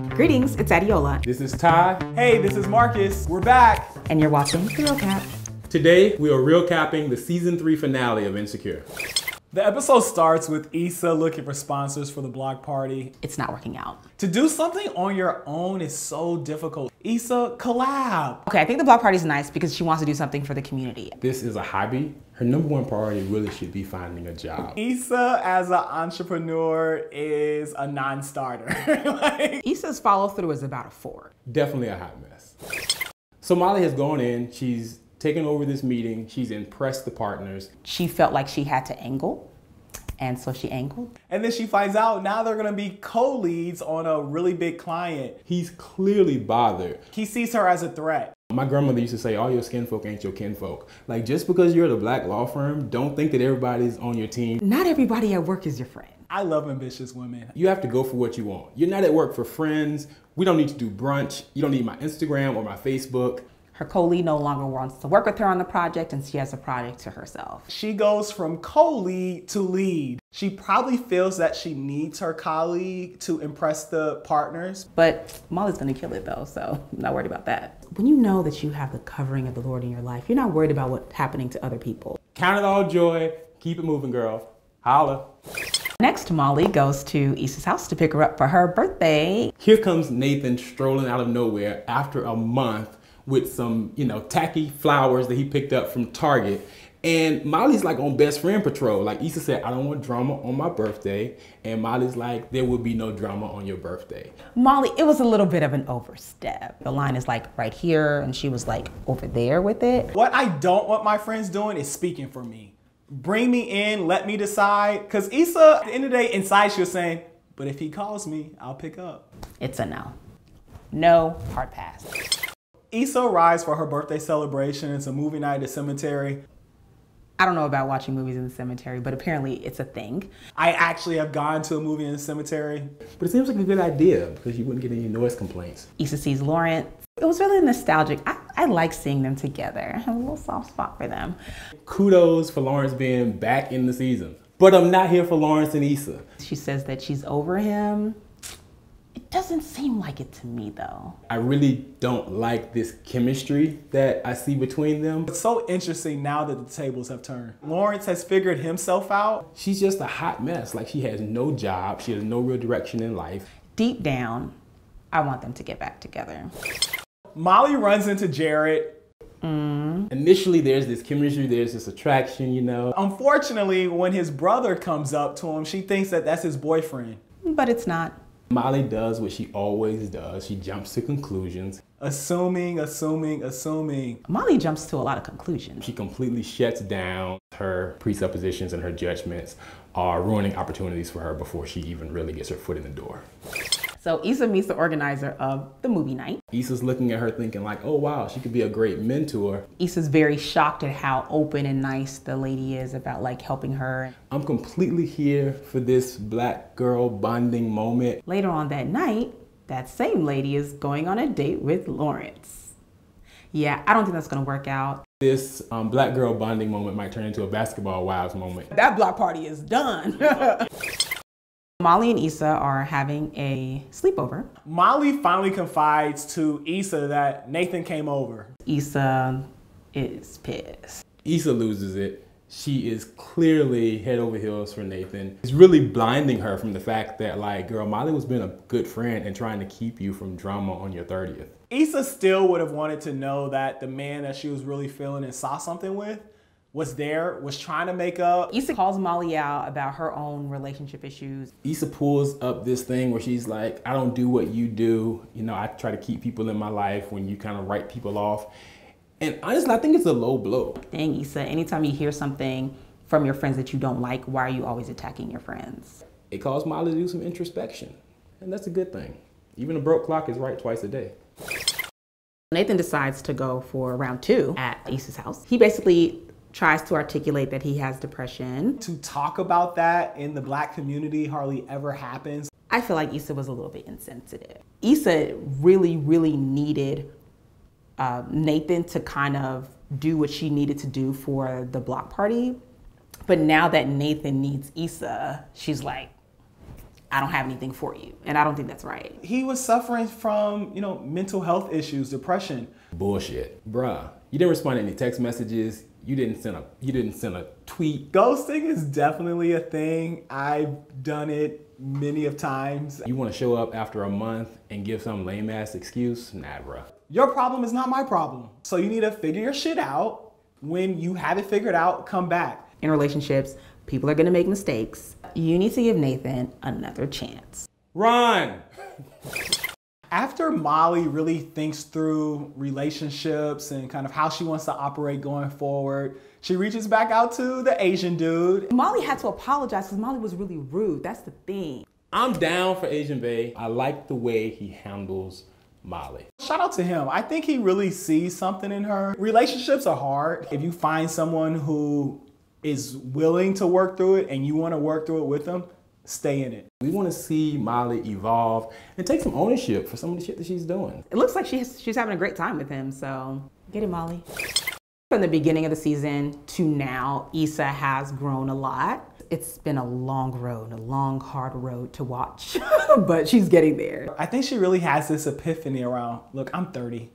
Greetings, it's Adeola. This is Ty. Hey, this is Marques. We're back. And you're watching REALCAP. Today, we are real capping the season 3 finale of Insecure. The episode starts with Issa looking for sponsors for the block party. It's not working out. To do something on your own is so difficult. Issa, collab. Okay, I think the block party is nice because she wants to do something for the community. This is a hobby. Her #1 priority really should be finding a job. Issa as an entrepreneur is a non-starter. Issa's follow through is about a 4. Definitely a hot mess. So Molly has gone in, she's taken over this meeting, she's impressed the partners. She felt like she had to angle, and so she angled. And then she finds out now they're gonna be co-leads on a really big client. He's clearly bothered. He sees her as a threat. My grandmother used to say, all your skin folk ain't your kinfolk. Like, just because you're at a black law firm, don't think that everybody's on your team. Not everybody at work is your friend. I love ambitious women. You have to go for what you want. You're not at work for friends. We don't need to do brunch. You don't need my Instagram or my Facebook. Her co-lead no longer wants to work with her on the project, and she has a project to herself. She goes from co-lead to lead. She probably feels that she needs her colleague to impress the partners. But Molly's gonna kill it though, so I'm not worried about that. When you know that you have the covering of the Lord in your life, you're not worried about what's happening to other people. Count it all joy. Keep it moving, girl. Holla. Next, Molly goes to Issa's house to pick her up for her birthday. Here comes Nathan strolling out of nowhere after a month with some, tacky flowers that he picked up from Target. And Molly's like on best friend patrol. Like Issa said, I don't want drama on my birthday. And Molly's like, there will be no drama on your birthday. Molly, it was a little bit of an overstep. The line is like right here, and she was like over there with it. What I don't want my friends doing is speaking for me. Bring me in, let me decide. Because Issa, at the end of the day, inside she was saying, but if he calls me, I'll pick up. It's a no. No, hard pass. Issa arrives for her birthday celebration. It's a movie night at the cemetery. I don't know about watching movies in the cemetery, but apparently it's a thing. I actually have gone to a movie in the cemetery. But it seems like a good idea because you wouldn't get any noise complaints. Issa sees Lawrence. It was really nostalgic. I like seeing them together. I have a little soft spot for them. Kudos for Lawrence being back in the season. But I'm not here for Lawrence and Issa. She says that she's over him. It doesn't seem like it to me though. I really don't like this chemistry that I see between them. It's so interesting now that the tables have turned. Lawrence has figured himself out. She's just a hot mess. Like, she has no job. She has no real direction in life. Deep down, I want them to get back together. Molly runs into Jared. Initially, there's this chemistry, there's this attraction, Unfortunately, when his brother comes up to him, she thinks that that's his boyfriend. But it's not. Molly does what she always does. She jumps to conclusions. Assuming. Molly jumps to a lot of conclusions. She completely shuts down. Her presuppositions and her judgments are ruining opportunities for her before she even really gets her foot in the door. So Issa meets the organizer of the movie night. Issa's looking at her thinking like, oh wow, she could be a great mentor. Issa's very shocked at how open and nice the lady is about like helping her. I'm completely here for this black girl bonding moment. Later on that night, that same lady is going on a date with Lawrence. Yeah, I don't think that's gonna work out. This black girl bonding moment might turn into a basketball wives moment. That block party is done. Molly and Issa are having a sleepover. Molly finally confides to Issa that Nathan came over. Issa is pissed. Issa loses it. She is clearly head over heels for Nathan. It's really blinding her from the fact that, like, girl, Molly was being a good friend and trying to keep you from drama on your 30th. Issa still would have wanted to know that the man that she was really feeling and saw something with was there, was trying to make up. Issa calls Molly out about her own relationship issues. Issa pulls up this thing where she's like, I don't do what you do. I try to keep people in my life when you kind of write people off. And honestly, I think it's a low blow. Dang, Issa, anytime you hear something from your friends that you don't like, why are you always attacking your friends? It caused Molly to do some introspection. And that's a good thing. Even a broke clock is right twice a day. Nathan decides to go for round 2 at Issa's house. He basically tries to articulate that he has depression. To talk about that in the black community hardly ever happens. I feel like Issa was a little bit insensitive. Issa really, really needed Nathan to kind of do what she needed to do for the block party. But now that Nathan needs Issa, she's like, I don't have anything for you. And I don't think that's right. He was suffering from, mental health issues, depression. Bullshit. Bruh, you didn't respond to any text messages. You didn't send a tweet. Ghosting is definitely a thing. I've done it many of times. You want to show up after a month and give some lame ass excuse? Nah, bruh. Your problem is not my problem. So you need to figure your shit out. When you have it figured out, come back. In relationships, people are gonna make mistakes. You need to give Nathan another chance. Run! After Molly really thinks through relationships and kind of how she wants to operate going forward, she reaches back out to the Asian dude. Molly had to apologize because Molly was really rude. That's the thing. I'm down for Asian Bae. I like the way he handles Molly. Shout out to him. I think he really sees something in her. Relationships are hard. If you find someone who is willing to work through it and you want to work through it with them, stay in it. We want to see Molly evolve and take some ownership for some of the shit that she's doing. It looks like she's having a great time with him, so get it, Molly. From the beginning of the season to now, Issa has grown a lot. It's been a long road, a long, hard road to watch, but she's getting there. I think she really has this epiphany around, look, I'm 30.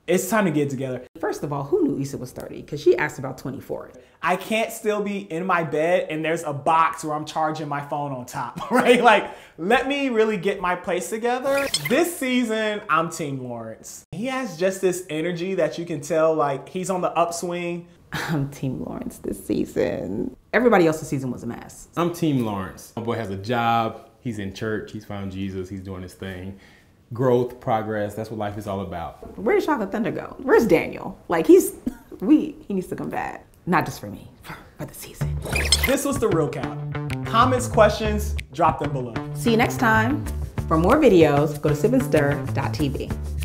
It's time to get together. First of all, who knew Issa was 30? Because she asked about 24. I can't still be in my bed and there's a box where I'm charging my phone on top, right? Like, let me really get my place together. This season, I'm Team Lawrence. He has just this energy that you can tell, like, he's on the upswing. I'm Team Lawrence this season. Everybody else's season was a mess. I'm Team Lawrence. My boy has a job, he's in church, he's found Jesus, he's doing his thing. Growth, progress, that's what life is all about. Where did Chocolate Thunder go? Where's Daniel? Like, he needs to come back. Not just for me, for the season. This was the Real Cap. Comments, questions, drop them below. See you next time. For more videos, go to sipandstir.tv.